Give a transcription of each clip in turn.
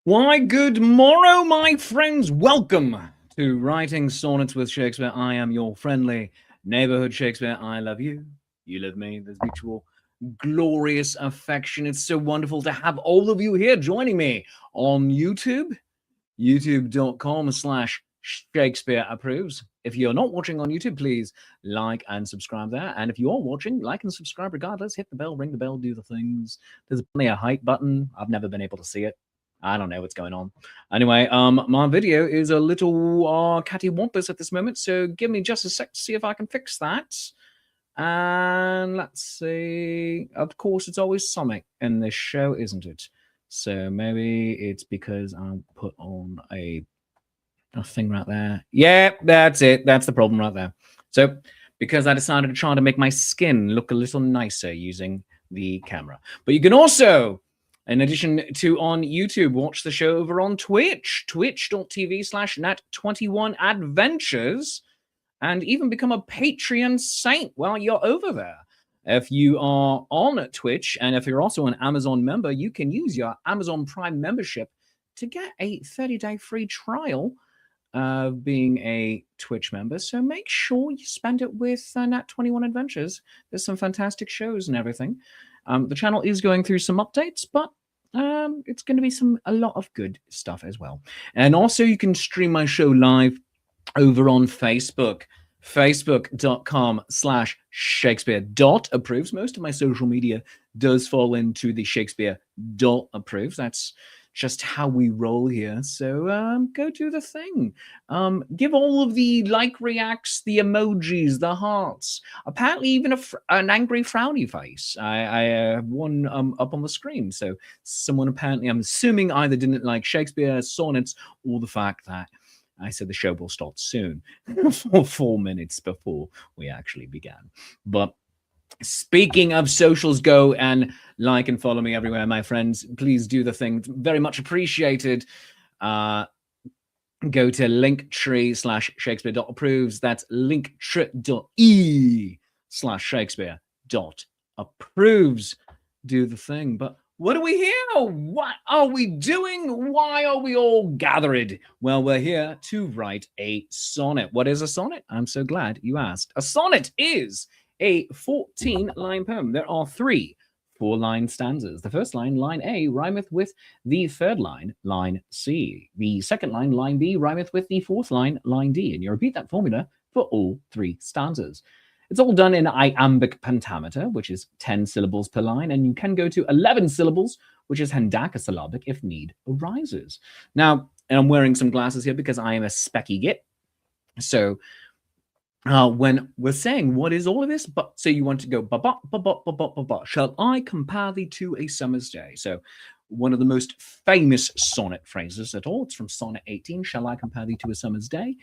Why, good morrow, my friends. Welcome to Writing Sonnets with Shakespeare. I am your friendly neighborhood Shakespeare. I love you. You love me. There's mutual glorious affection. It's so wonderful to have all of you here joining me on YouTube, youtube.com/Shakespeare approves. If you're not watching on YouTube, please like and subscribe there. And if you are watching, like and subscribe regardless. Hit the bell, ring the bell, do the things. There's plenty of hype button. I've never been able to see it. I don't know what's going on. Anyway, my video is a little cattywampus at this moment, so give me just a sec to see if I can fix that. And let's see. Of course, it's always something in this show, isn't it? So maybe it's because I put on a thing right there. Yeah, that's it. That's the problem right there. So because I decided to try to make my skin look a little nicer using the camera. But you can also, in addition to on YouTube, watch the show over on Twitch, twitch.tv/nat21adventures, and even become a Patreon saint while you're over there. If you are on Twitch, and if you're also an Amazon member, you can use your Amazon Prime membership to get a 30-day free trial of being a Twitch member. So make sure you spend it with Nat21 Adventures. There's some fantastic shows and everything. The channel is going through some updates, but it's going to be a lot of good stuff as well. And also you can stream my show live over on Facebook, facebook.com/Shakespeare.approves. Most of my social media does fall into the Shakespeare.approves. That's just how we roll here. So go do the thing. Give all of the like reacts, the emojis, the hearts, apparently even an angry frowny face. I have one up on the screen. So someone apparently, I'm assuming, either didn't like Shakespeare, sonnets, or the fact that I said the show will start soon, for 4 minutes before we actually began. But speaking of socials, go and like and follow me everywhere, my friends. Please do the thing. Very much appreciated. Go to linktree/Shakespeare.approves. That's linktree.e/Shakespeare.approves. Do the thing. But what are we here? What are we doing? Why are we all gathered? Well, we're here to write a sonnet. What is a sonnet? I'm so glad you asked. A sonnet is a 14-line poem. There are 3 4-line stanzas. The first line, line A, rhymeth with the third line, line C. The second line, line B, rhymeth with the fourth line, line D. And you repeat that formula for all 3 stanzas. It's all done in iambic pentameter, which is 10 syllables per line, and you can go to 11 syllables, which is hendacasyllabic if need arises. Now, and I'm wearing some glasses here because I am a specky git. So when we're saying what is all of this, but so you want to go ba ba ba ba ba ba ba ba. Shall I compare thee to a summer's day? So one of the most famous sonnet phrases at all. It's from Sonnet 18. Shall I compare thee to a summer's day?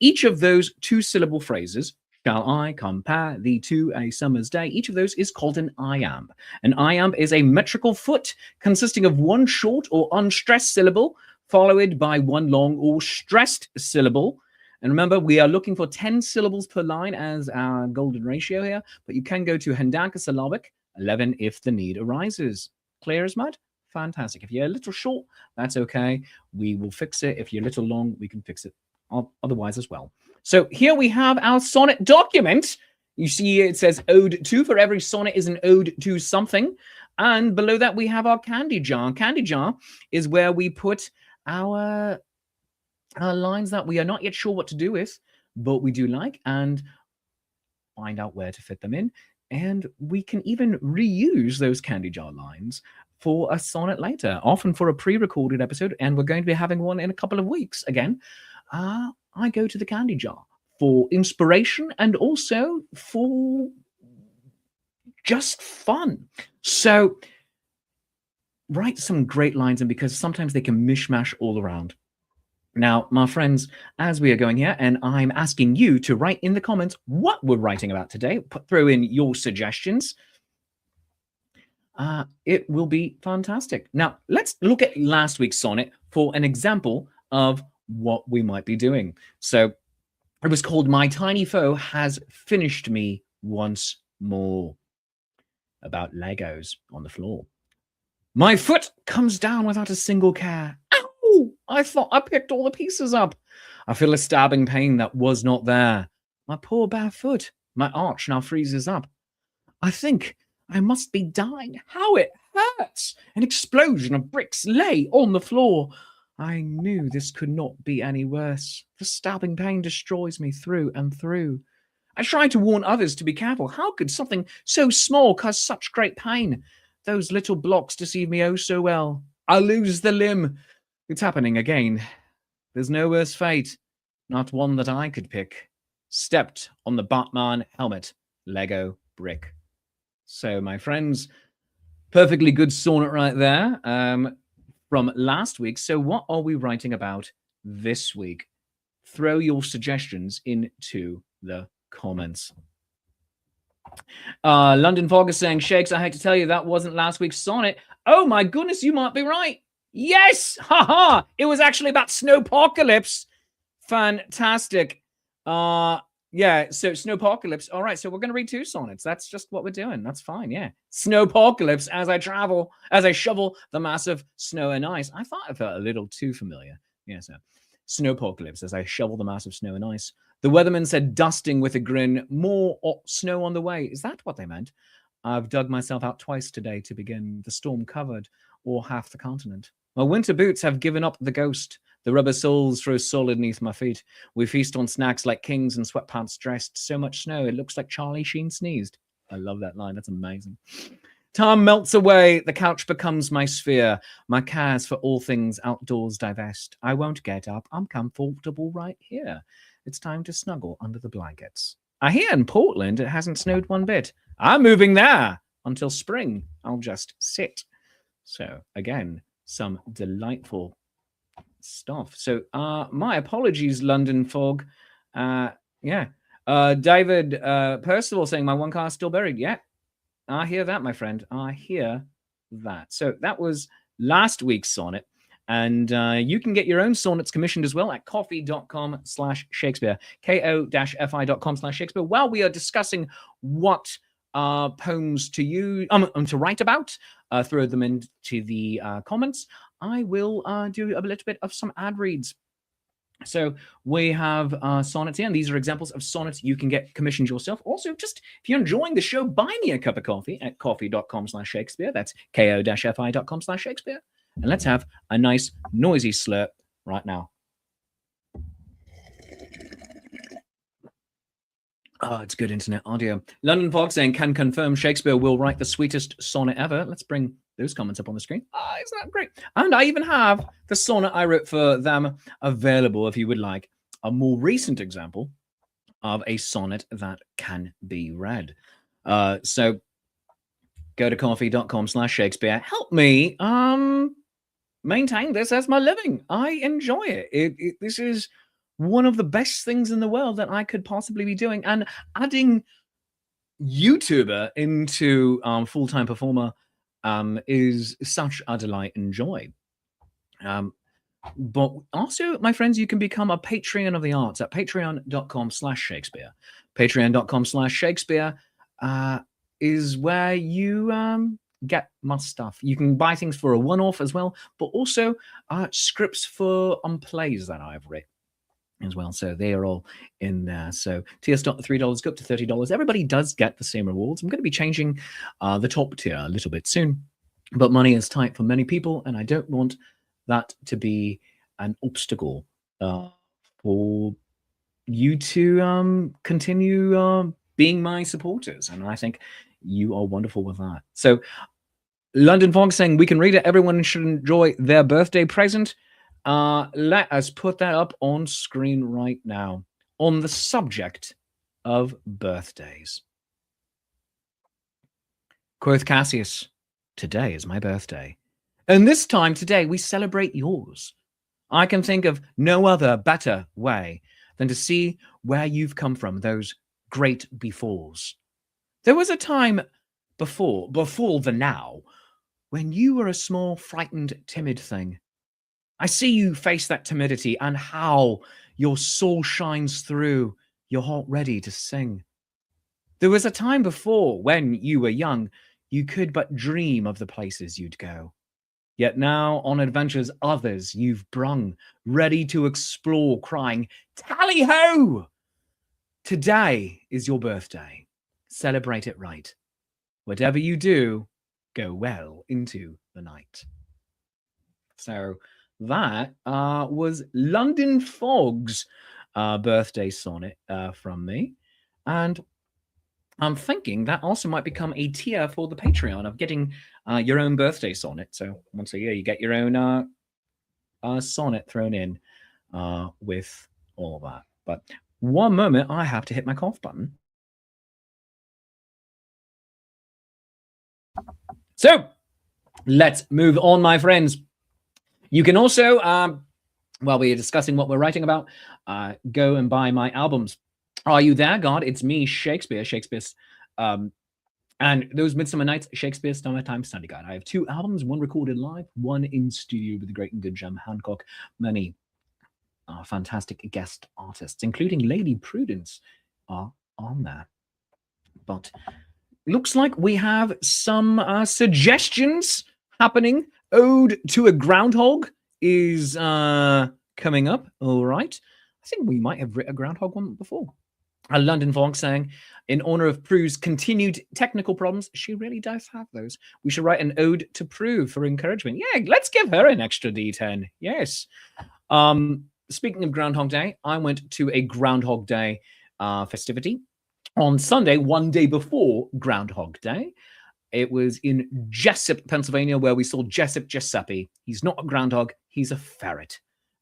Each of those 2-syllable phrases, shall I compare thee to a summer's day? Each of those is called an iamb. An iamb is a metrical foot consisting of 1 short or unstressed syllable followed by 1 long or stressed syllable. And remember, we are looking for 10 syllables per line as our golden ratio here, but you can go to hendacasyllabic, 11 if the need arises. Clear as mud? Fantastic. If you're a little short, that's okay. We will fix it. If you're a little long, we can fix it otherwise as well. So here we have our sonnet document. You see it says ode to. For every sonnet is an ode to something. And below that we have our candy jar. Candy jar is where we put our lines that we are not yet sure what to do with, but we do like, and find out where to fit them in. And we can even reuse those candy jar lines for a sonnet later, often for a pre-recorded episode, and we're going to be having one in a couple of weeks again. I go to the candy jar for inspiration and also for just fun. So write some great lines in, because sometimes they can mishmash all around. Now, my friends, as we are going here, and I'm asking you to write in the comments what we're writing about today, throw in your suggestions. It will be fantastic. Now, let's look at last week's sonnet for an example of what we might be doing. So it was called My Tiny Foe Has Finished Me Once More, about Legos on the floor. My foot comes down without a single care. Ow! Oh, I thought I picked all the pieces up. I feel a stabbing pain that was not there. My poor bare foot. My arch now freezes up. I think I must be dying. How it hurts! An explosion of bricks lay on the floor. I knew this could not be any worse. The stabbing pain destroys me through and through. I tried to warn others to be careful. How could something so small cause such great pain? Those little blocks deceive me oh so well. I lose the limb. It's happening again. There's no worse fate, not one that I could pick. Stepped on the Batman helmet, Lego brick. So, my friends, perfectly good sonnet right there from last week. So, what are we writing about this week? Throw your suggestions into the comments. London Fog is saying, Shakes, I hate to tell you, that wasn't last week's sonnet. Oh my goodness, you might be right. Yes! Haha! It was actually about snowpocalypse. Fantastic. Yeah, so snowpocalypse. All right, so we're going to read 2 sonnets. That's just what we're doing. That's fine, yeah. Snowpocalypse as I shovel the massive snow and ice. I thought I felt a little too familiar. Yeah, so snowpocalypse as I shovel the massive snow and ice. The weatherman said, dusting with a grin, more snow on the way. Is that what they meant? I've dug myself out twice today to begin. The storm covered or half the continent. My winter boots have given up the ghost. The rubber soles froze solid neath my feet. We feast on snacks like kings and sweatpants dressed. So much snow, it looks like Charlie Sheen sneezed. I love that line. That's amazing. Time melts away. The couch becomes my sphere. My cares for all things outdoors divest. I won't get up. I'm comfortable right here. It's time to snuggle under the blankets. I hear in Portland it hasn't snowed one bit. I'm moving there. Until spring, I'll just sit. So, again, some delightful stuff. So, my apologies, London Fog. Yeah. David Percival saying, my one car is still buried. Yeah, I hear that, my friend. I hear that. So, that was last week's sonnet. And you can get your own sonnets commissioned as well at ko-fi.com/Shakespeare, ko-fi.com/Shakespeare. While we are discussing what poems to use, to write about, throw them into the comments. I will do a little bit of some ad reads. So we have sonnets here, and these are examples of sonnets you can get commissioned yourself. Also, just if you're enjoying the show, buy me a cup of coffee at ko-fi.com/Shakespeare. That's ko-fi.com/Shakespeare. And let's have a nice noisy slurp right now. Oh, it's good internet audio. London Fog saying, can confirm Shakespeare will write the sweetest sonnet ever. Let's bring those comments up on the screen. Isn't that great? And I even have the sonnet I wrote for them available if you would like a more recent example of a sonnet that can be read. So go to ko-fi.com/Shakespeare. Help me maintain this as my living. I enjoy it. This is one of the best things in the world that I could possibly be doing. And adding YouTuber into full-time performer is such a delight and joy. But also, my friends, you can become a Patreon of the arts at patreon.com/Shakespeare. Patreon.com/Shakespeare is where you get my stuff. You can buy things for a one-off as well, but also scripts for plays that I've written as well. So they are all in there. So tier start at $3, go up to $30. Everybody does get the same rewards. I'm going to be changing the top tier a little bit soon, but money is tight for many people, and I don't want that to be an obstacle for you to continue being my supporters. And I think you are wonderful with that. So London Fog saying, we can read it. Everyone should enjoy their birthday present. Let us put that up on screen right now on the subject of birthdays. Quoth Cassius, today is my birthday. And this time today we celebrate yours. I can think of no other better way than to see where you've come from, those great befores. There was a time before the now, when you were a small, frightened, timid thing. I see you face that timidity and how your soul shines through, your heart ready to sing. There was a time before when you were young, you could but dream of the places you'd go. Yet now on adventures others you've brung, ready to explore, crying, tally-ho! Today is your birthday. Celebrate it right. Whatever you do, go well into the night. So that was London Fog's birthday sonnet from me. And I'm thinking that also might become a tier for the Patreon of getting your own birthday sonnet. So once a year, you get your own sonnet thrown in with all that. But one moment, I have to hit my cough button. So let's move on, my friends. You can also, while we are discussing what we're writing about, go and buy my albums. Are You There, God? It's me, Shakespeare. Shakespeare's, and those Midsummer Nights, Shakespeare's Summertime Study Guide. I have 2 albums, one recorded live, one in studio with the great and good Jem Hancock. Many fantastic guest artists, including Lady Prudence, are on there. But looks like we have some suggestions happening. Ode to a Groundhog is coming up. All right. I think we might have written a groundhog one before. A London Fog saying, in honor of Prue's continued technical problems, she really does have those. We should write an ode to Prue for encouragement. Yeah, let's give her an extra D10. Yes. Speaking of Groundhog Day, I went to a Groundhog Day festivity on Sunday, one day before Groundhog Day. It was in Jessup, Pennsylvania, where we saw Jessup Giuseppe. He's not a groundhog, he's a ferret.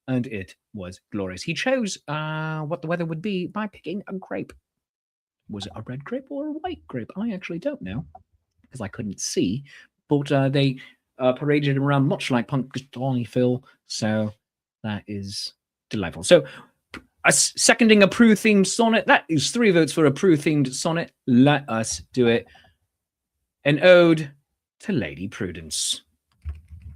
And it was glorious. He chose what the weather would be by picking a grape. Was it a red grape or a white grape? I actually don't know, because I couldn't see. But they paraded around much like Punxsutawney Phil. So that is delightful. So seconding a Prue-themed sonnet. That is 3 votes for a Prue-themed sonnet. Let us do it. An ode to Lady Prudence.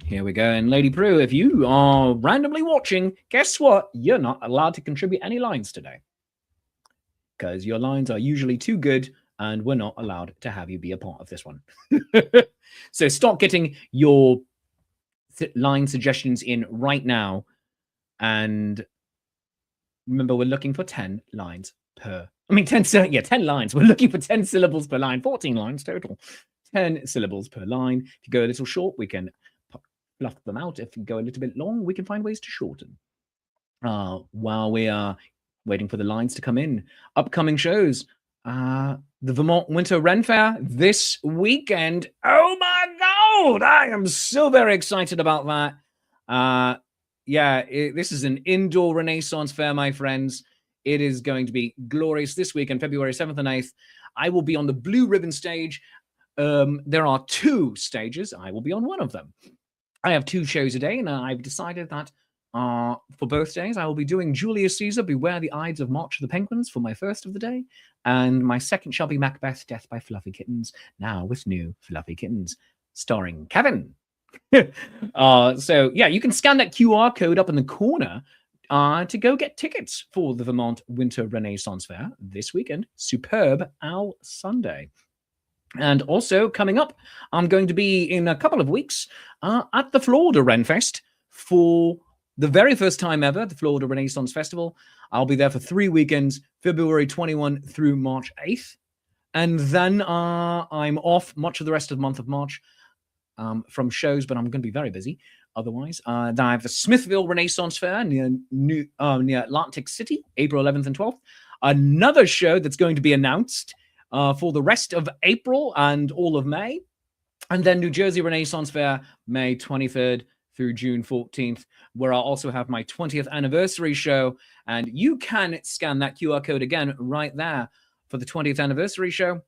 Here we go. And Lady Prue, if you are randomly watching, guess what? You're not allowed to contribute any lines today, because your lines are usually too good and we're not allowed to have you be a part of this one. So start getting your line suggestions in right now. And remember, we're looking for 10 lines per... 10 lines. We're looking for 10 syllables per line, 14 lines total. 10 syllables per line. If you go a little short, we can fluff them out. If you go a little bit long, we can find ways to shorten. While we are waiting for the lines to come in, upcoming shows, the Vermont Winter Ren Fair this weekend. Oh my God! I am so very excited about that. This is an indoor Renaissance fair, my friends. It is going to be glorious this weekend, February 7th and 8th. I will be on the Blue Ribbon stage. There are 2 stages. I will be on one of them. I have 2 shows a day, and I've decided that for both days, I will be doing Julius Caesar, Beware the Ides of March of the Penguins for my first of the day, and my second shall be Macbeth, Death by Fluffy Kittens, now with new Fluffy Kittens, starring Kevin. So, yeah, you can scan that QR code up in the corner to go get tickets for the Vermont Winter Renaissance Fair this weekend. Superb Owl Sunday. And also coming up, I'm going to be in a couple of weeks at the Florida Renfest for the very first time ever, the Florida Renaissance Festival. I'll be there for 3 weekends, February 21 through March 8th. And then I'm off much of the rest of the month of March from shows, but I'm going to be very busy otherwise. Then I have the Smithville Renaissance Fair near Atlantic City, April 11th and 12th. Another show that's going to be announced for the rest of April and all of May. And then New Jersey Renaissance Fair, May 23rd through June 14th, where I'll also have my 20th anniversary show. And you can scan that QR code again right there for the 20th anniversary show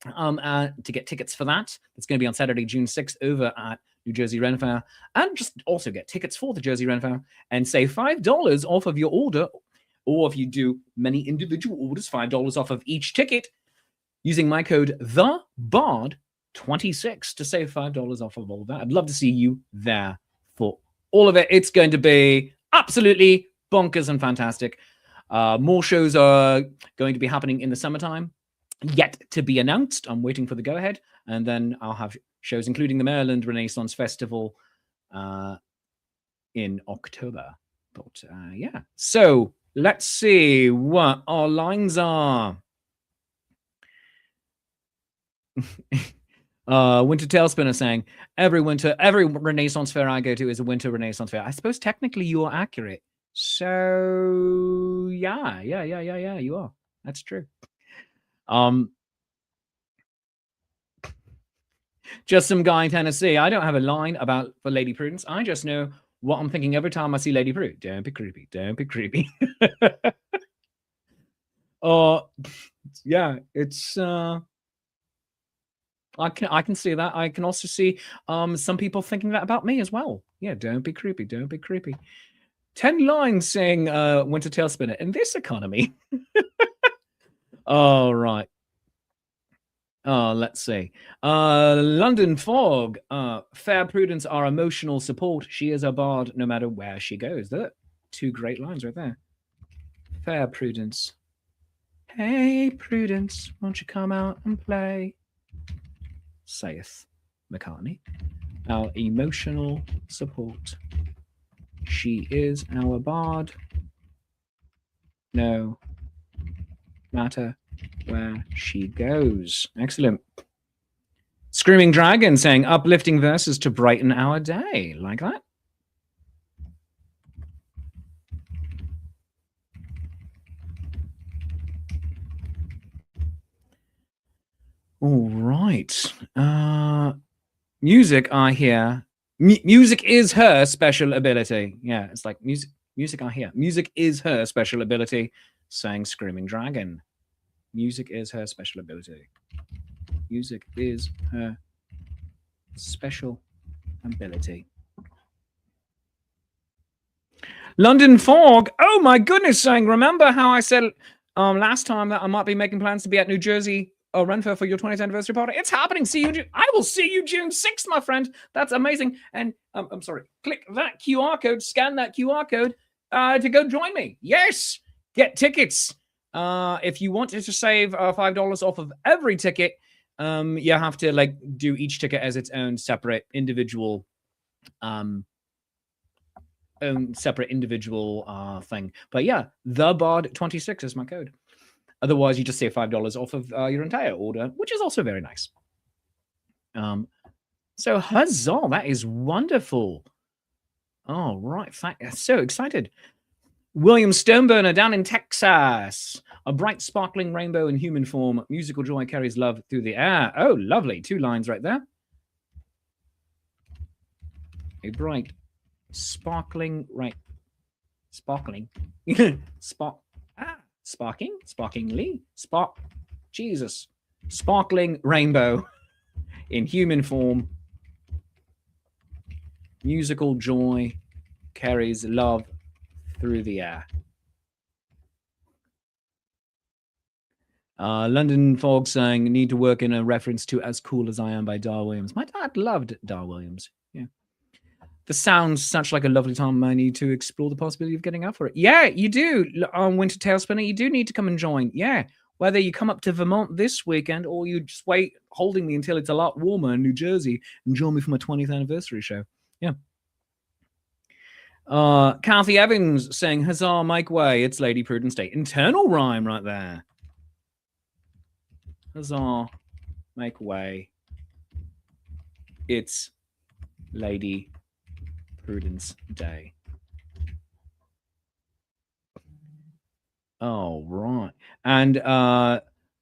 to get tickets for that. It's going to be on Saturday, June 6th over at New Jersey Ren Fair. And just also get tickets for the Jersey Ren Fair and save $5 off of your order. Or if you do many individual orders, $5 off of each ticket, using my code THEBARD26 to save $5 off of all of that. I'd love to see you there for all of it. It's going to be absolutely bonkers and fantastic. More shows are going to be happening in the summertime, yet to be announced. I'm waiting for the go-ahead. And then I'll have shows including the Maryland Renaissance Festival in October. But yeah, so let's see what our lines are. Winter Tailspinner saying, every Renaissance fair I go to is a winter Renaissance fair. I suppose technically you are accurate. So yeah, you are. That's true. Just some guy in Tennessee. I don't have a line for Lady Prudence. I just know what I'm thinking every time I see Lady Prudence. Don't be creepy. Don't be creepy. Yeah, it's I can see that. I can also see some people thinking that about me as well. Yeah, don't be creepy. Don't be creepy. 10 lines saying Winter Tailspinner in this economy. All right. Let's see. London Fog. Fair Prudence, our emotional support. She is a bard no matter where she goes. That 2 great lines right there. Fair Prudence. Hey, Prudence, won't you come out and play? Saith McCartney. Our emotional support. She is our bard. No matter where she goes. Excellent. Screaming Dragon saying uplifting verses to brighten our day. Like that? All right. Music, I hear. Music is her special ability. Yeah, it's like music. Music, I hear. Music is her special ability, saying Screaming Dragon. Music is her special ability. Music is her special ability. London Fog. Oh my goodness, saying, remember how I said last time that I might be making plans to be at New Jersey Renfair for your 20th anniversary party? It's happening. See you. I will see you June 6th, my friend. That's amazing. And I'm sorry. Click that QR code. Scan that QR code to go join me. Yes. Get tickets. If you wanted to save $5 off of every ticket, you have to like do each ticket as its own separate individual thing. But yeah, the Bard 26 is my code. Otherwise, you just save $5 off of your entire order, which is also very nice. So huzzah, that is wonderful. All right, so excited. William Stoneburner down in Texas. A bright, sparkling rainbow in human form. Musical joy carries love through the air. Oh, lovely. 2 lines right there. A bright, sparkling, right. Sparkling. Sparkingly. Jesus. Sparkling rainbow in human form. Musical joy carries love through the air. London Fog saying, need to work in a reference to As Cool As I Am by Dar Williams. My dad loved Dar Williams. Yeah. This sounds such like a lovely time. I need to explore the possibility of getting out for it. Yeah, you do. Winter Tailspinner, you do need to come and join. Yeah. Whether you come up to Vermont this weekend or you just wait holding me until it's a lot warmer in New Jersey and join me for my 20th anniversary show. Yeah. Kathy Evans saying, huzzah, Mike Way. It's Lady Prudence Day. Internal rhyme right there. Huzzah, make way. It's Lady Prudence Day. Oh, right. And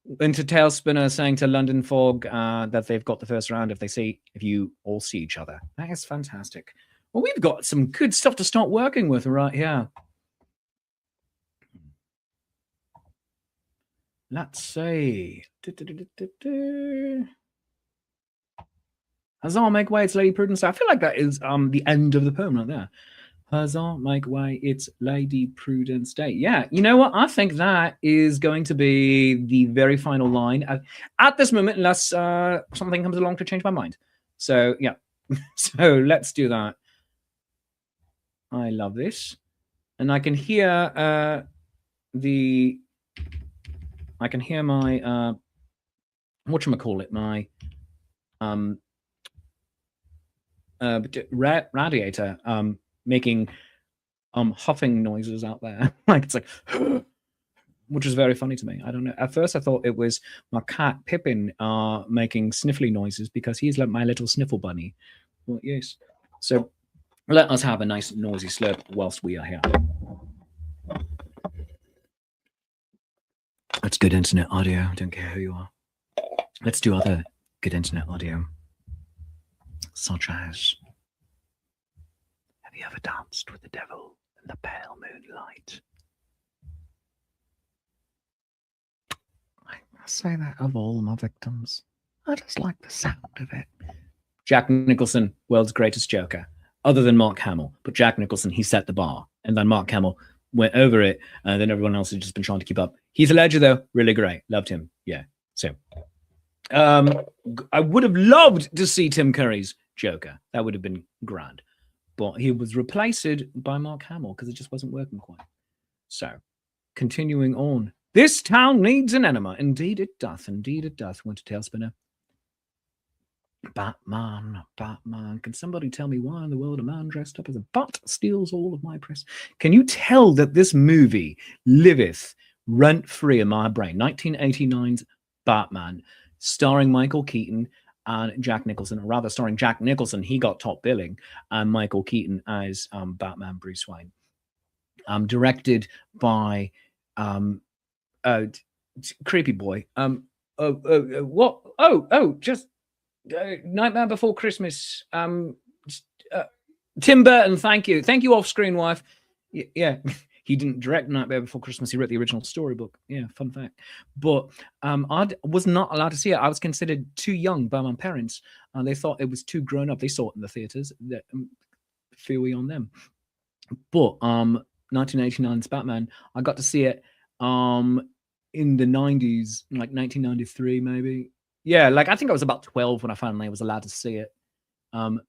Winter Tailspinner saying to London Fog that they've got the first round if you all see each other. That is fantastic. Well, we've got some good stuff to start working with right here. Let's see. Huzzah, make way, it's Lady Prudence. I feel like that is the end of the poem right there. Huzzah, make way, it's Lady Prudence Day. Yeah, you know what? I think that is going to be the very final line at this moment, unless something comes along to change my mind. So, yeah. So, let's do that. I love this. And I can hear I can hear my whatchamacallit, my radiator making huffing noises out there. Like it's like, which is very funny to me. I don't know. At first, I thought it was my cat Pippin making sniffly noises because he's like my little sniffle bunny. Well, yes. So let us have a nice noisy slurp whilst we are here. That's good internet audio. I don't care who you are. Let's do other good internet audio, such as, have you ever danced with the devil in the pale moonlight? I say that of all my victims. I just like the sound of it. Jack Nicholson, world's greatest Joker, other than Mark Hamill. But Jack Nicholson, he set the bar. And then Mark Hamill went over it, and then everyone else has just been trying to keep up. Heath Ledger, though, really great. Loved him. Yeah. So I would have loved to see Tim Curry's Joker. That would have been grand. But he was replaced by Mark Hamill because it just wasn't working quite. So, continuing on. This town needs an enema. Indeed it doth. Indeed it doth. Winter Tailspinner. Batman. Can somebody tell me why in the world a man dressed up as a bat steals all of my press? Can you tell that this movie liveth rent-free in my brain? 1989's Batman, starring Michael Keaton and Jack Nicholson, or rather starring Jack Nicholson. He got top billing, and Michael Keaton as Batman Bruce Wayne. Directed by creepy boy. Just Nightmare Before Christmas. Tim Burton. Thank you, off-screen wife. Yeah. He didn't direct Nightmare Before Christmas. He wrote the original storybook. Yeah, fun fact. But I was not allowed to see it. I was considered too young by my parents. They thought it was too grown up. They saw it in the theaters. Phooey on them. But 1989's Batman, I got to see it in the 90s, like 1993 maybe. Yeah, like I think I was about 12 when I finally was allowed to see it.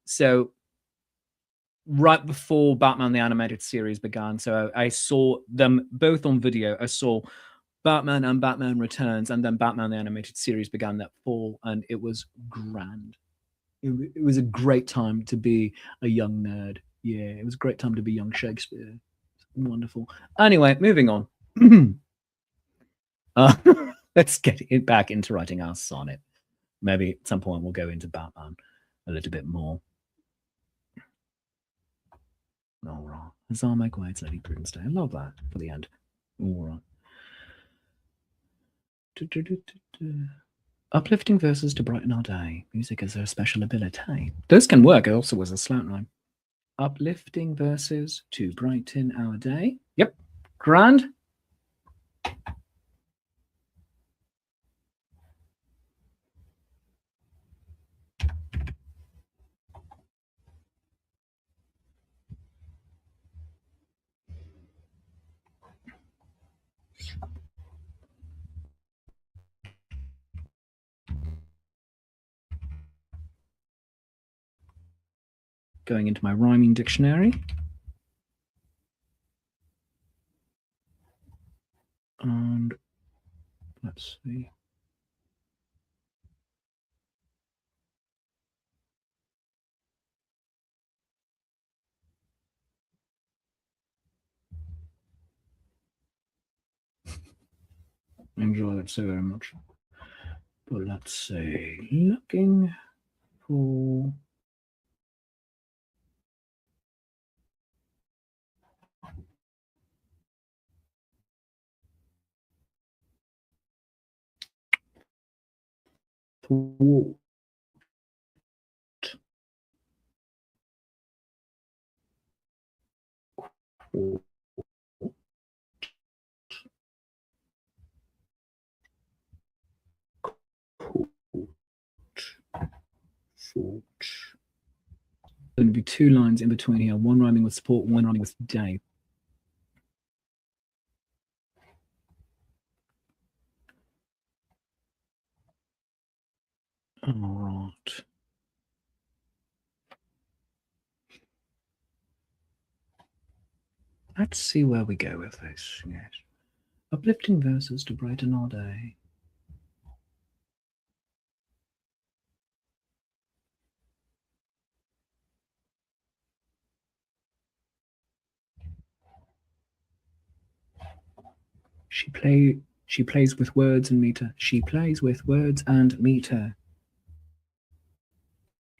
So right before Batman the Animated Series began. So I saw them both on video. I saw Batman and Batman Returns, and then Batman the Animated Series began that fall, and it was grand. It was a great time to be a young nerd. Yeah, it was a great time to be young Shakespeare. Wonderful. Anyway, moving on. Let's get it back into writing our sonnet. Maybe at some point we'll go into Batman a little bit more. All right. As I make way, it's Lady Prudence Day. I love that for the end. All right. Uplifting verses to brighten our day. Music is a special ability. Those can work. It also was a slant rhyme. Uplifting verses to brighten our day. Yep. Grand. Going into my rhyming dictionary. And let's see. Enjoy that so very much. But let's see. Looking for thwart. Going to be two lines in between here, one rhyming with support, one rhyming with day. All right. Let's see where we go with this. Yes. Uplifting verses to brighten our day. She plays with words and meter. She plays with words and meter.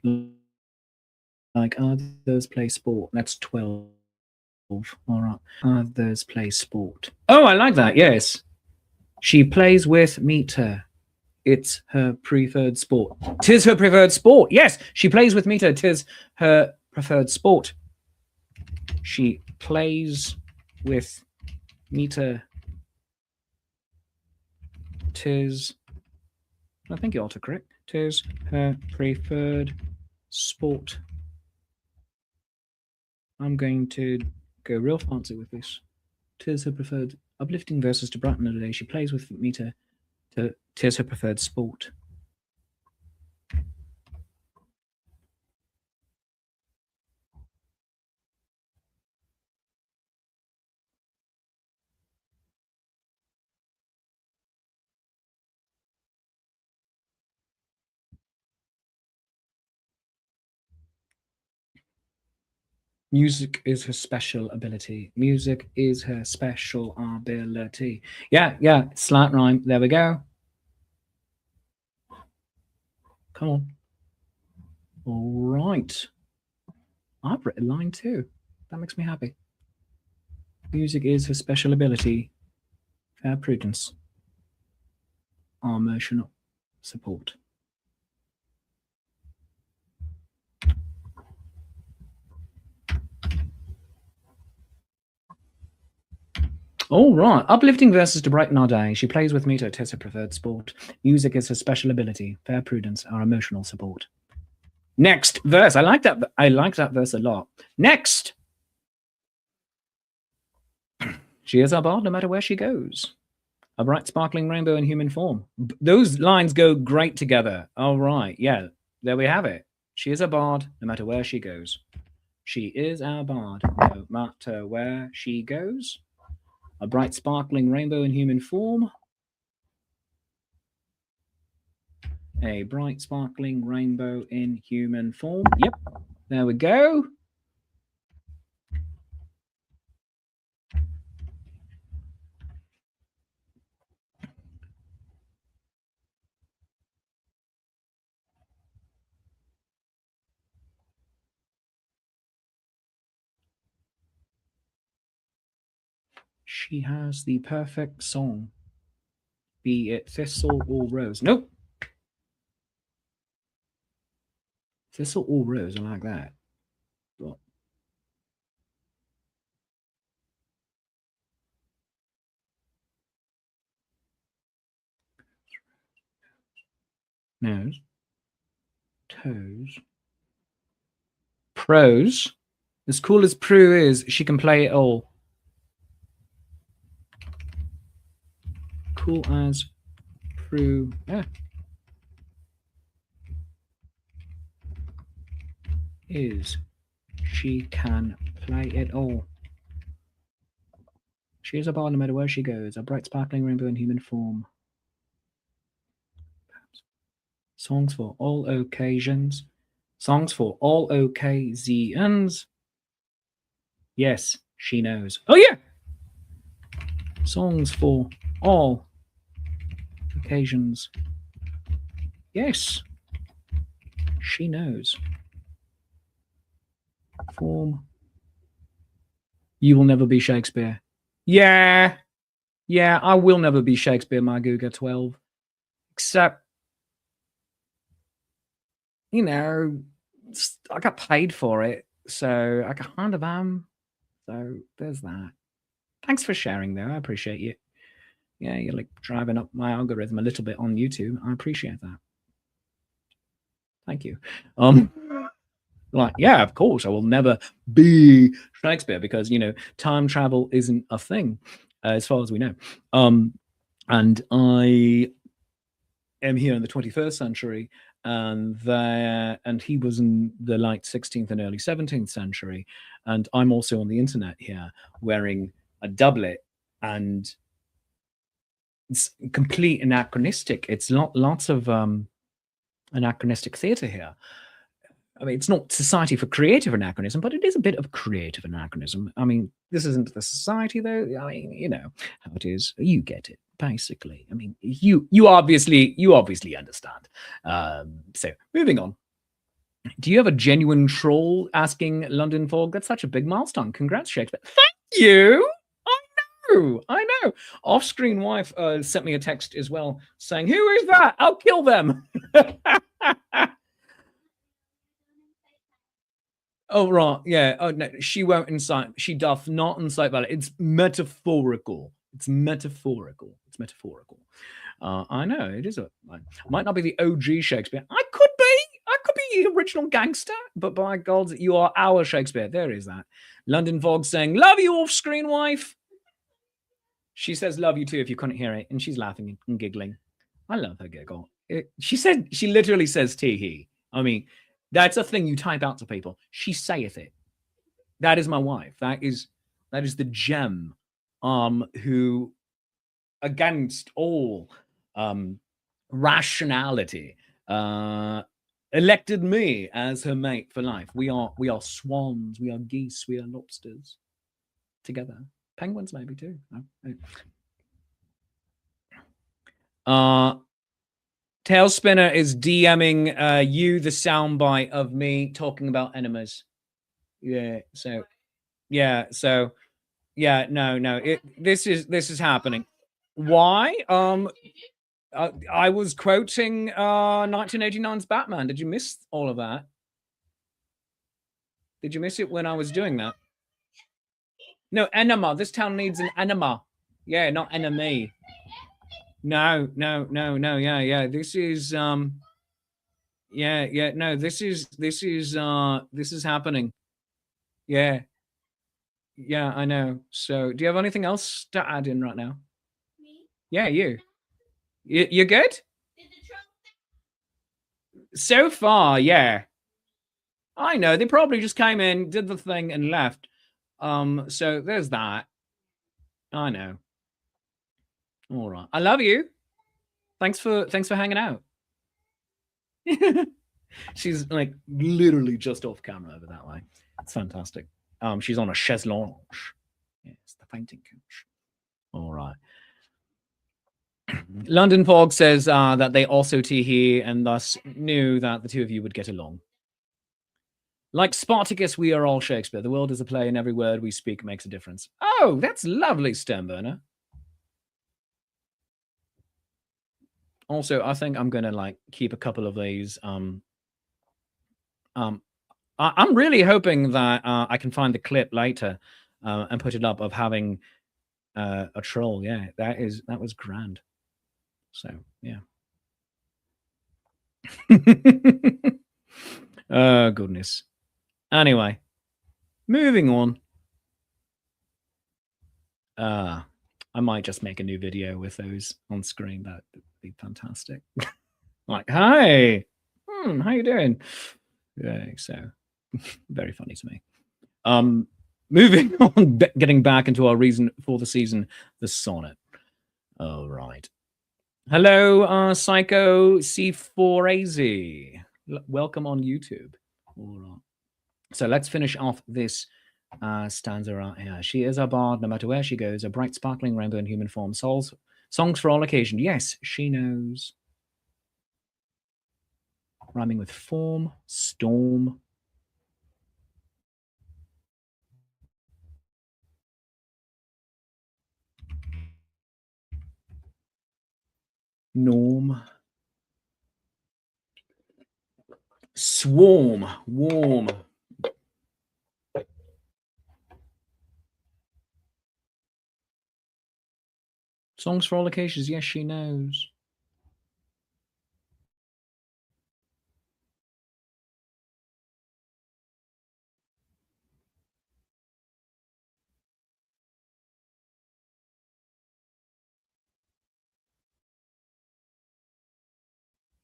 Like others play sport. That's 12. All right. Others play sport. Oh, I like that. Yes. She plays with meter. It's her preferred sport. Tis her preferred sport. Yes, she plays with meter. Tis her preferred sport. She plays with meter. Tis, I think you're autocorrect. Tis her preferred sport. I'm going to go real fancy with this. Tis her preferred, uplifting verses to brighten her day. She plays with meter. Tis her preferred sport. Music is her special ability. Music is her special ability. Yeah, slight rhyme. There we go. Come on. All right. I've written line 2. That makes me happy. Music is her special ability. Fair prudence. Our emotional support. All right. Uplifting verses to brighten our day. She plays with meter. Tis her preferred sport. Music is her special ability. Fair prudence. Our emotional support. Next verse. I like that. I like that verse a lot. Next. She is our bard no matter where she goes. A bright sparkling rainbow in human form. Those lines go great together. All right. Yeah. There we have it. She is a bard no matter where she goes. She is our bard no matter where she goes. A bright sparkling rainbow in human form. A bright sparkling rainbow in human form. Yep. There we go. She has the perfect song. Be it thistle or rose. Nope. Thistle or rose. I like that. But nose. Toes. Prose. As cool as Prue is, she can play it all. Cool as Prue. Yeah. Is. She can play it all. She is a bard no matter where she goes. A bright sparkling rainbow in human form. Songs for all occasions. Songs for all occasions. Yes, she knows. Oh, yeah. Songs for all occasions. Yes, she knows. Form. You will never be Shakespeare. Yeah, I will never be Shakespeare, my Googa 12. Except, you know, I got paid for it, so I kind of am. So there's that. Thanks for sharing, though. I appreciate you. Yeah, you're like driving up my algorithm a little bit on YouTube. I appreciate that. Thank you. Like, yeah, of course, I will never be Shakespeare because, you know, time travel isn't a thing, as far as we know. And I am here in the 21st century, and he was in the late 16th and early 17th century, and I'm also on the internet here wearing a doublet, and it's complete anachronistic. It's lots of anachronistic theatre here. I mean, it's not Society for Creative Anachronism, but it is a bit of creative anachronism. I mean, this isn't the society, though. I mean, you know how it is. You get it, basically. I mean, you obviously understand. So moving on. Do you have a genuine troll? Asking London Fog. That's such a big milestone. Congrats, Shakespeare. Thank you. I know. Off-screen wife sent me a text as well saying, "Who is that? I'll kill them." Oh, right. Yeah. Oh, no. She won't incite. She doth not incite violence. It's metaphorical. It's metaphorical. It's metaphorical. I know. It is might not be the OG Shakespeare. I could be. I could be the original gangster. But by God, you are our Shakespeare. There is that. London Fog saying, "Love you, off-screen wife." She says, "Love you too," if you couldn't hear it. And she's laughing and giggling. I love her giggle. She literally says, "Tee hee." I mean, that's a thing you type out to people. She saith it. That is my wife. That is the gem who, against all rationality, elected me as her mate for life. We are swans, we are geese, we are lobsters together. Penguins maybe too. Tailspinner is DMing you the soundbite of me talking about enemas. Yeah. So yeah. So yeah. No. This is happening. Why? I was quoting 1989's Batman. Did you miss all of that? Did you miss it when I was doing that? No, enema. This town needs an enema. Yeah, not enemy. No. Yeah. This is yeah. No, this is happening. Yeah. Yeah, I know. So, do you have anything else to add in right now? Me? Yeah, you. You're good? So far, yeah. I know. They probably just came in, did the thing, and left. So there's that. I know. All right. I love you. Thanks for hanging out. She's like literally just off camera over that way. It's fantastic. She's on a chaise longue. Yes, the fainting couch. All right. London Fog says that they also tee hee and thus knew that the two of you would get along. Like Spartacus, we are all Shakespeare. The world is a play and every word we speak makes a difference. Oh, that's lovely, Sternburner. Also, I think I'm gonna like keep a couple of these. I'm really hoping that I can find the clip later and put it up of having a troll. Yeah, that was grand. So yeah. Oh goodness. Anyway, moving on. I might just make a new video with those on screen. That'd be fantastic. Like, hi, how you doing? Yeah, so very funny to me. Moving on, getting back into our reason for the season, the sonnet. All right. Hello, Psycho C4AZ. Welcome on YouTube. All right. So let's finish off this stanza right here. She is a bard, no matter where she goes, a bright, sparkling rainbow in human form. Songs for all occasion. Yes, she knows. Rhyming with form, storm. Norm. Swarm, warm. Songs for all occasions. Yes, she knows.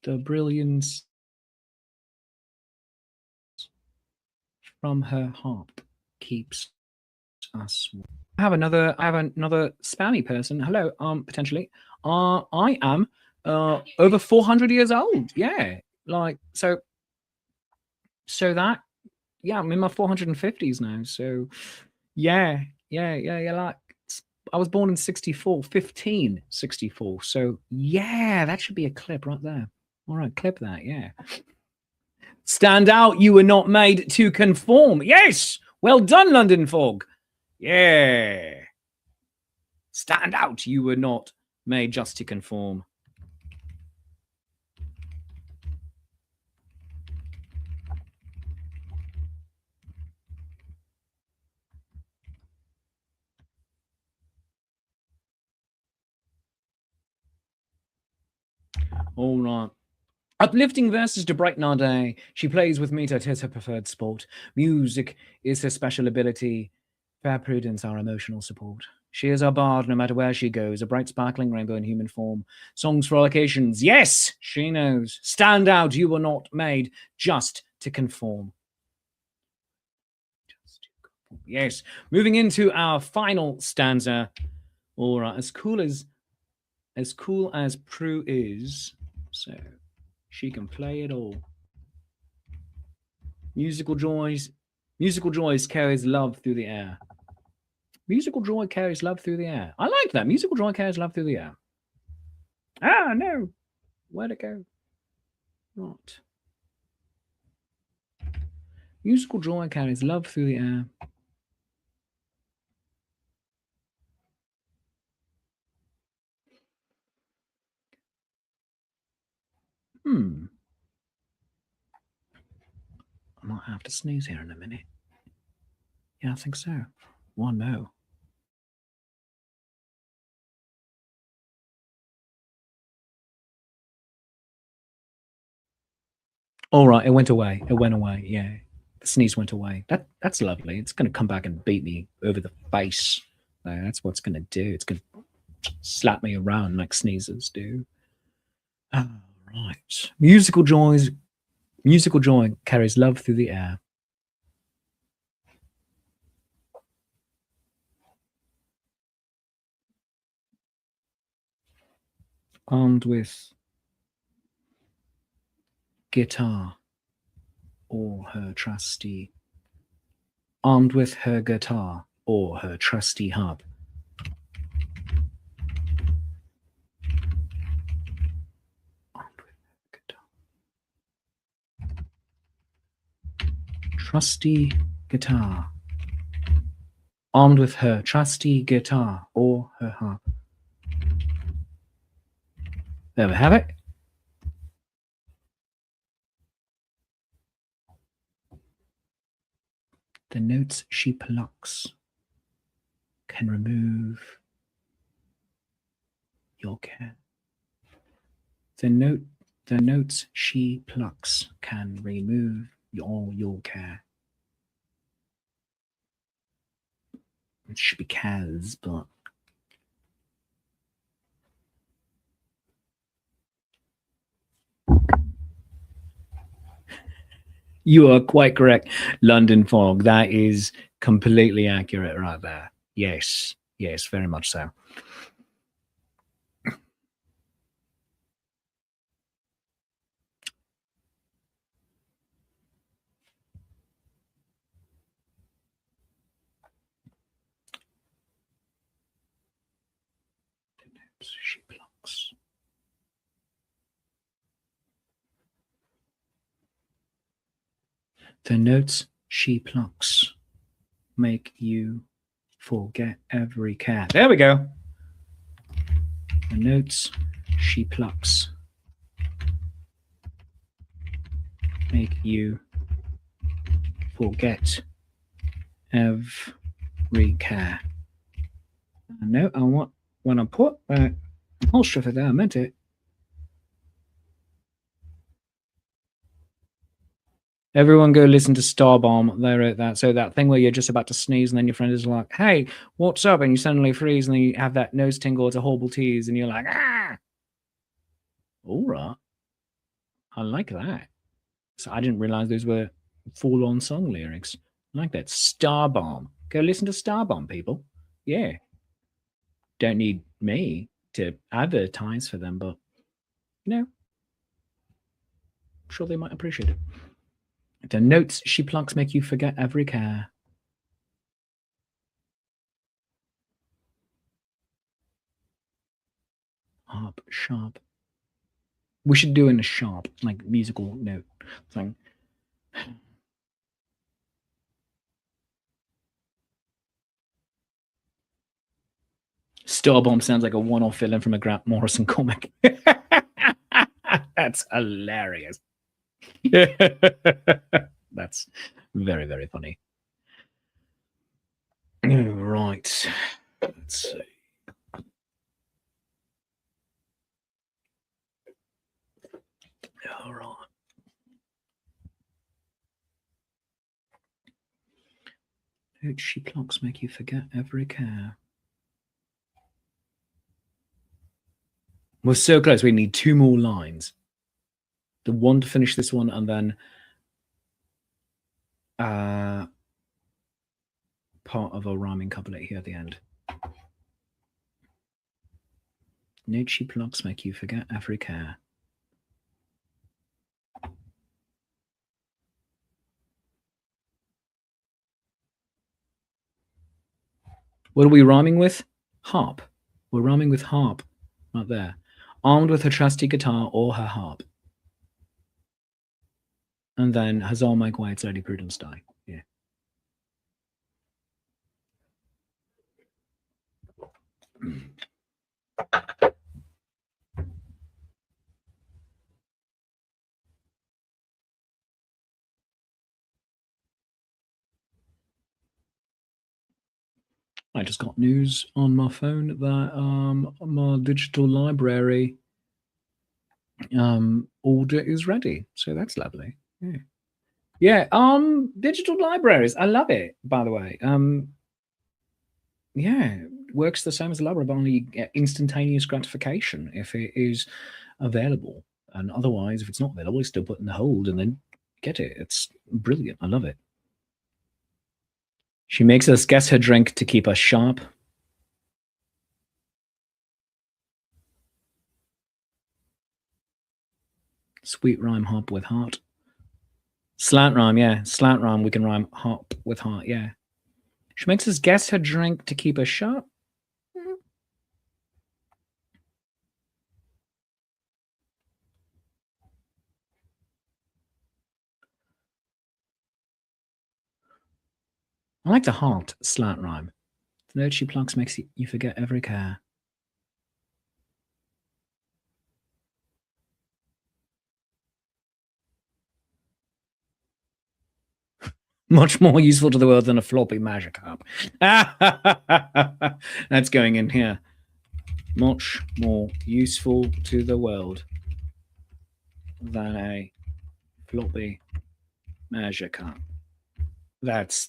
The brilliance from her harp keeps us. I have another spammy person. Hello, potentially. I am over 400 years old. Yeah, like so. So that, yeah, I'm in my 450s now. So yeah. Like I was born in 64, 1564. So yeah, that should be a clip right there. All right, clip that. Yeah. Stand out. You were not made to conform. Yes. Well done, London Fog. Yeah. Stand out. You were not made just to conform. All right. Uplifting verses to brighten our day. She plays with meter, 'tis her preferred sport. Music is her special ability. Fair prudence, our emotional support. She is our bard, no matter where she goes. A bright, sparkling rainbow in human form. Songs for all occasions. Yes, she knows. Stand out. You were not made just to conform. Yes. Moving into our final stanza. All right. As cool as Prue is, so she can play it all. Musical joys carries love through the air. Musical joy carries love through the air. I like that. Musical joy carries love through the air. Ah, no. Where'd it go? Not. Musical joy carries love through the air. I might have to sneeze here in a minute. Yeah, I think so. One more. All right, it went away. It went away. Yeah, the sneeze went away. That's lovely. It's going to come back and beat me over the face. That's what's going to do. It's going to slap me around like sneezes do. All right. Musical joy carries love through the air. Armed with guitar or her trusty. Armed with her guitar or her trusty harp. Armed with her guitar. Trusty guitar. Armed with her trusty guitar or her harp. There we have it. The notes she plucks can remove your care. The notes she plucks can remove all your care. It should be Kaz, but you are quite correct, London Fog. That is completely accurate right there. Yes, yes, very much so. She plucks. The notes she plucks make you forget every care. There we go. The notes she plucks make you forget every care. No, I want when I put that apostrophe there, I meant it. Everyone go listen to Starbomb. They wrote that. So that thing where you're just about to sneeze and then your friend is like, hey, what's up? And you suddenly freeze and then you have that nose tingle. It's a horrible tease. And you're like, ah. All right. I like that. So I didn't realize those were full-on song lyrics. I like that. Starbomb. Go listen to Starbomb, people. Yeah. Don't need me to advertise for them, but, you know, I'm sure they might appreciate it. The notes she plucks make you forget every care. Harp, sharp. We should do in a sharp, like musical note thing. Starbomb sounds like a one-off villain from a Grant Morrison comic. That's hilarious. That's very, very funny. Right. Let's see. All right. She plucks make you forget every care. We're so close. We need 2 more lines. The one to finish this one, and then part of a rhyming couplet here at the end. Note she plucks make you forget every care. What are we rhyming with? Harp. We're rhyming with harp right there. Armed with her trusty guitar or her harp. And then Huzzah, my quiet Lady Prudence die. Yeah. I just got news on my phone that my digital library order is ready. So that's lovely. Yeah. Yeah, digital libraries. I love it, by the way. Yeah, works the same as a library, but only get instantaneous gratification if it is available. And otherwise, if it's not available, it's still put in the hold and then get it. It's brilliant. I love it. She makes us guess her drink to keep us sharp. Sweet rhyme, hop with heart. Slant rhyme, yeah. Slant rhyme, we can rhyme hop with heart, yeah. She makes us guess her drink to keep us sharp. I like the heart slant rhyme. The note she plucks makes you forget every care. Much more useful to the world than a floppy magic harp. That's going in here. Much more useful to the world than a floppy magic harp. That's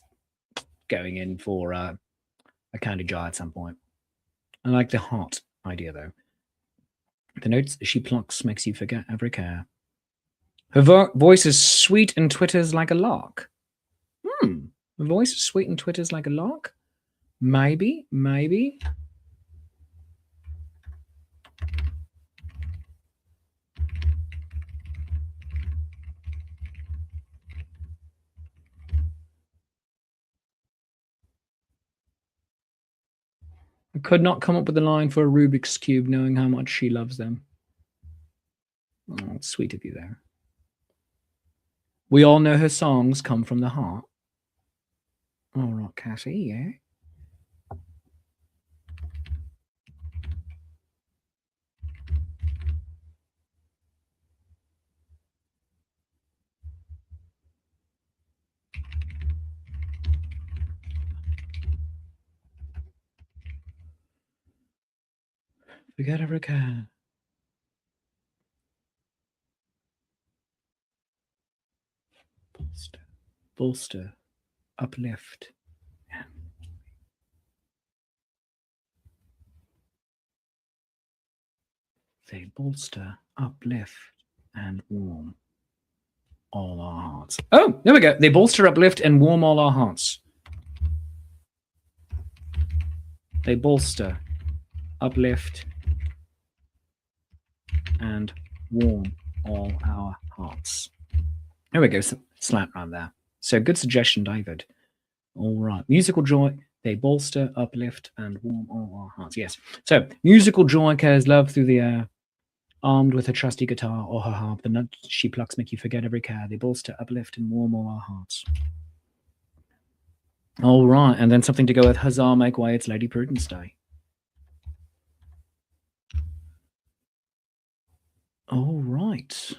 going in for a candy jar at some point. I like the heart idea, though. The notes she plucks makes you forget every care. Her voice is sweet and twitters like a lark. Her voice is sweet and twitters like a lark? Maybe, maybe. I could not come up with a line for a Rubik's Cube knowing how much she loves them. Oh, it's sweet of you there. We all know her songs come from the heart. All right, Cassie, yeah. Forget every care. Bolster, bolster, uplift. They bolster, uplift, and warm all our hearts. Oh, there we go. They bolster, uplift, and warm all our hearts. They bolster, uplift, and warm all our hearts. There we go. slap right there. So good suggestion, David. All right. Musical joy, they bolster, uplift, and warm all our hearts. Yes. So musical joy carries love through the air. Armed with her trusty guitar or her harp, the notes she plucks make you forget every care. They bolster, uplift, and warm all our hearts. All right. And then something to go with Huzzah, make way, it's Lady Prudence Day. All right.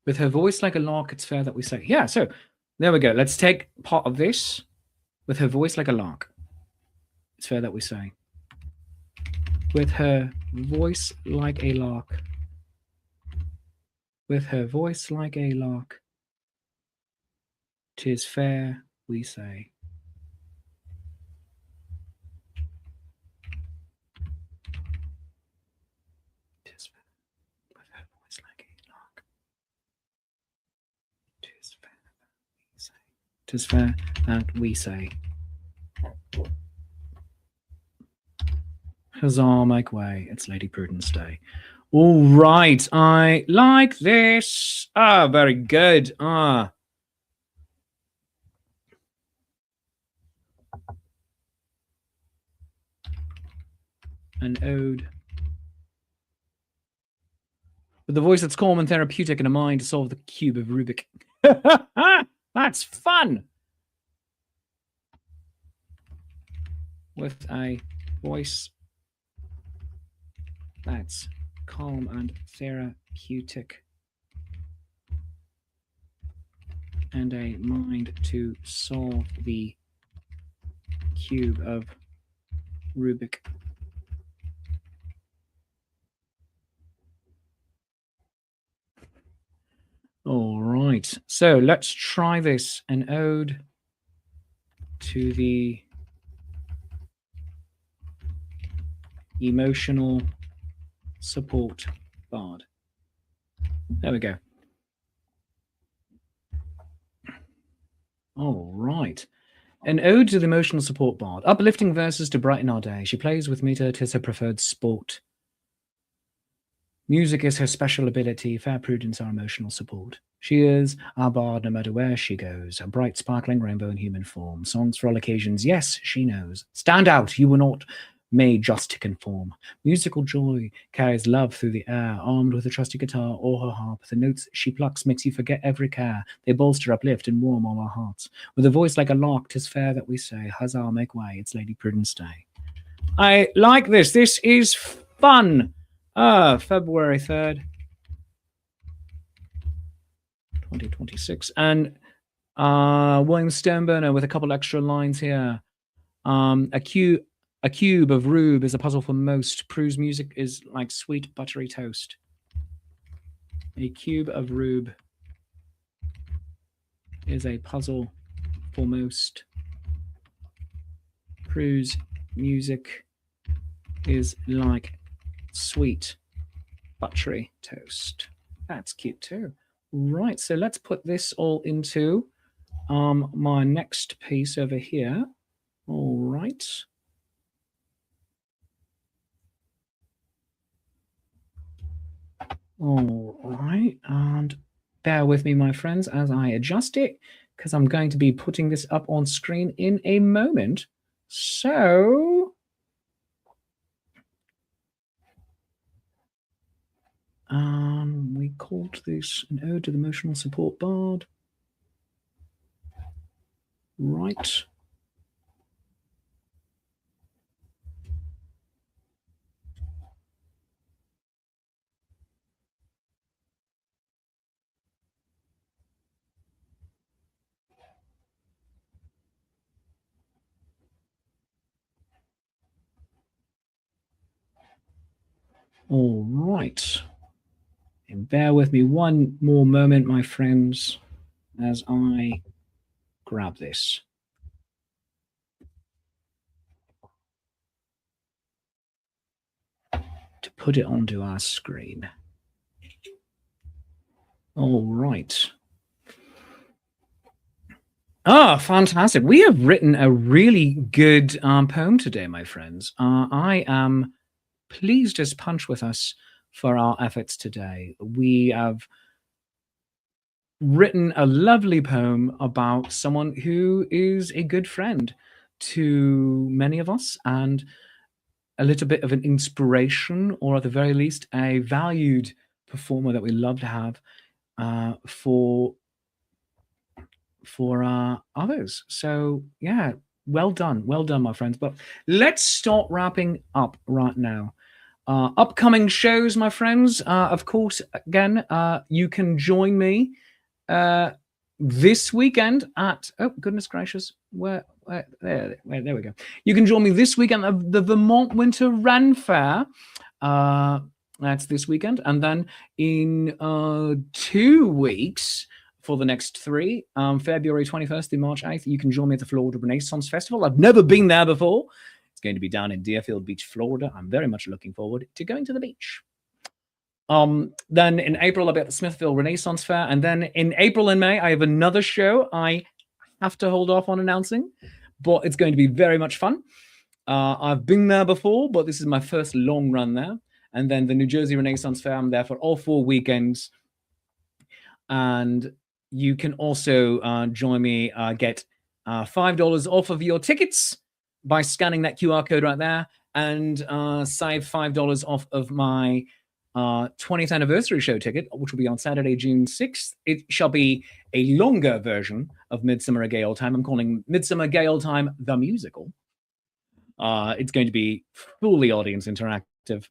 With her voice like a lark, it's fair that we say. Yeah, so there we go. Let's take part of this. With her voice like a lark, it's fair that we say. With her voice like a lark. With her voice like a lark, 'tis fair, we say. Tis fair, with her voice like a lark, 'tis fair that we say. 'Tis fair that we say. Huzzah, make way, it's Lady Prudence Day. All right, I like this. Ah, very good. Ah. An ode. With a voice that's calm and therapeutic and a mind to solve the cube of Rubik. That's fun. With a voice that's calm and therapeutic and a mind to solve the cube of Rubik. All right, so let's try this. An ode to the emotional support bard. There we go. All right. An ode to the emotional support bard. Uplifting verses to brighten our day. She plays with meter, 'tis her preferred sport. Music is her special ability, fair prudence our emotional support. She is our bard no matter where she goes, a bright sparkling rainbow in human form. Songs for all occasions, yes, she knows. Stand out, you were not made just to conform. Musical joy carries love through the air, armed with a trusty guitar or her harp. The notes she plucks makes you forget every care. They bolster, uplift, and warm all our hearts. With a voice like a lark, 'tis fair that we say, Huzzah, make way, it's Lady Prudence Day. I like this. This is fun. February 3rd, 2026. And William Stoneburner with a couple extra lines here. A cube of rube is a puzzle for most. Prue's music is like sweet buttery toast. A cube of rube is a puzzle for most. Prue's music is like sweet buttery toast. That's cute too. Right, so let's put this all into my next piece over here. All right. All right, and bear with me, my friends, as I adjust it, because I'm going to be putting this up on screen in a moment. So we called this an ode to the emotional support bard. Right. All right. And bear with me one more moment, my friends, as I grab this. To put it onto our screen. All right. Ah, fantastic. We have written a really good poem today, my friends. I am pleased as punch with us for our efforts today. We have written a lovely poem about someone who is a good friend to many of us and a little bit of an inspiration, or at the very least, a valued performer that we love to have for others. So yeah, well done, my friends. But let's start wrapping up right now. Upcoming shows, my friends. Of course, again, you can join me this weekend at, oh goodness gracious, there we go. You can join me this weekend at the Vermont Winter Ren Fair. That's this weekend, and then in 2 weeks for the next 3, February 21st through March 8th, you can join me at the Florida Renaissance Festival. I've never been there before. It's going to be down in Deerfield Beach, Florida. I'm very much looking forward to going to the beach. Then in April, I'll be at the Smithville Renaissance Fair. And then in April and May, I have another show I have to hold off on announcing, but it's going to be very much fun. I've been there before, but this is my first long run there. And then the New Jersey Renaissance Fair, I'm there for all 4 weekends. And you can also join me, get $5 off of your tickets by scanning that QR code right there, and save $5 off of my 20th anniversary show ticket, which will be on Saturday, June 6th. It shall be a longer version of Midsummer a Gay Old Time. I'm calling Midsummer Gay Old Time the musical. It's going to be fully audience interactive.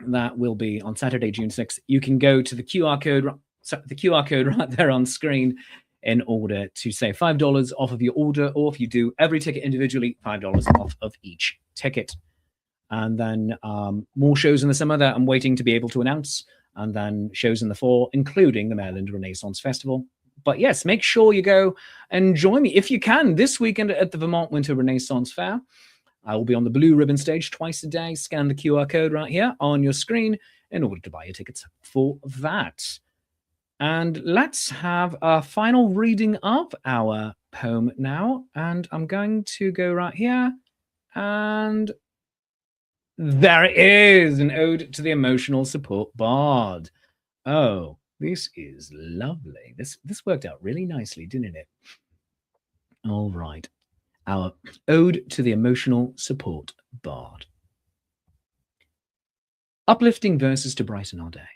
That will be on Saturday, June 6th. You can go to the QR code right there on screen in order to save $5 off of your order, or if you do every ticket individually, $5 off of each ticket. And then more shows in the summer that I'm waiting to be able to announce, and then shows in the fall, including the Maryland Renaissance Festival. But yes, make sure you go and join me if you can this weekend at the Vermont Winter Renaissance Fair. I will be on the blue ribbon stage twice a day. Scan the QR code right here on your screen in order to buy your tickets for that. And let's have a final reading of our poem now. And I'm going to go right here. And there it is, an ode to the emotional support bard. Oh, this is lovely. This worked out really nicely, didn't it? All right. Our ode to the emotional support bard. Uplifting verses to brighten our day.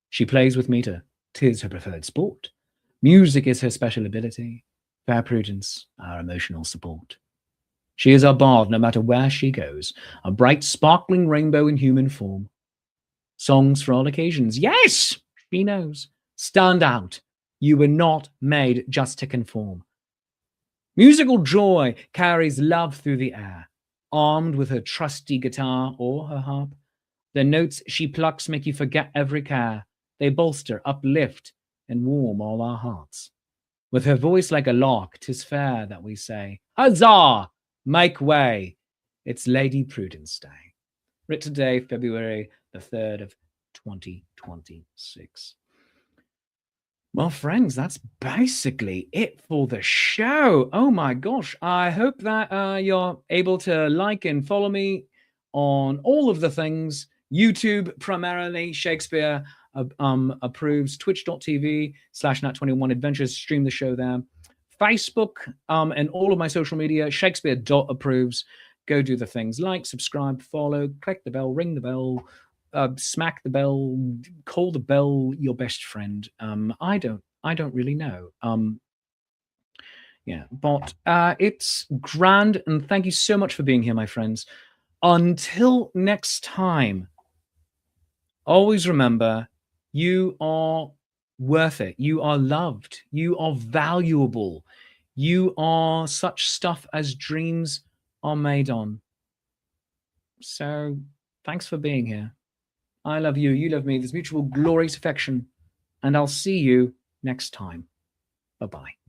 She plays with meter. 'Tis her preferred sport. Music is her special ability. Fair Prudence, our emotional support. She is our bard no matter where she goes, a bright, sparkling rainbow in human form. Songs for all occasions. Yes, she knows. Stand out. You were not made just to conform. Musical joy carries love through the air. Armed with her trusty guitar or her harp, the notes she plucks make you forget every care. They bolster, uplift, and warm all our hearts. With her voice like a lark, 'tis fair that we say, Huzzah! Make way! It's Lady Prudence Day. Written today, February the 3rd of 2026. Well, friends, that's basically it for the show. Oh my gosh. I hope that you're able to like and follow me on all of the things. YouTube, primarily, Shakespeare approves, twitch.tv/Nat21 Adventures, stream the show there. Facebook and all of my social media, Shakespeare.approves. Go do the things like subscribe, follow, click the bell, ring the bell, smack the bell, call the bell your best friend. I don't really know. Yeah, but it's grand, and thank you so much for being here, my friends. Until next time, always remember, you are worth it. You are loved. You are valuable. You are such stuff as dreams are made on. So thanks for being here. I love you. You love me. There's mutual glorious affection. And I'll see you next time. Bye-bye.